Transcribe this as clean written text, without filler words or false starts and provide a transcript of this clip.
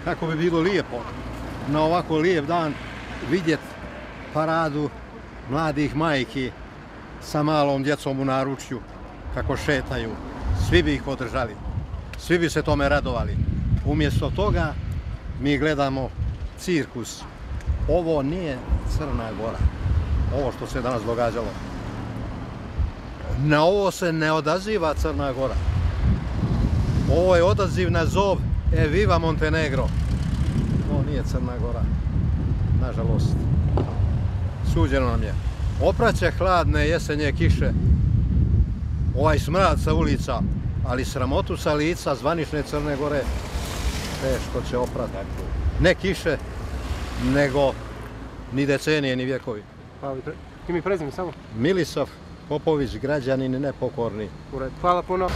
kako bi bilo lijepo na ovako lijep dan vidjeti paradu mladih majki sa malom djecom u naručju kako šetaju. Svi bi ih podržali, svi bi se tome radovali. Umjesto toga mi gledamo cirkus. Ovo nije Crna Gora, ovo što se danas događalo. Na ovo se ne odaziva Crna Gora. Ovo je odaziv na zov Viva Montenegro. Ovo nije Crna Gora, nažalost. Suđeno nam je. Opraće hladne jesenje kiše, ovaj smrad sa ulica, ali sramotu sa lica zvanične Crne Gore teško će oprati. Ne kiše, nego ni decenije, ni vjekovi. Ime i prezime samo? Milisav Popović, građanin nepokorni. Hvala puno.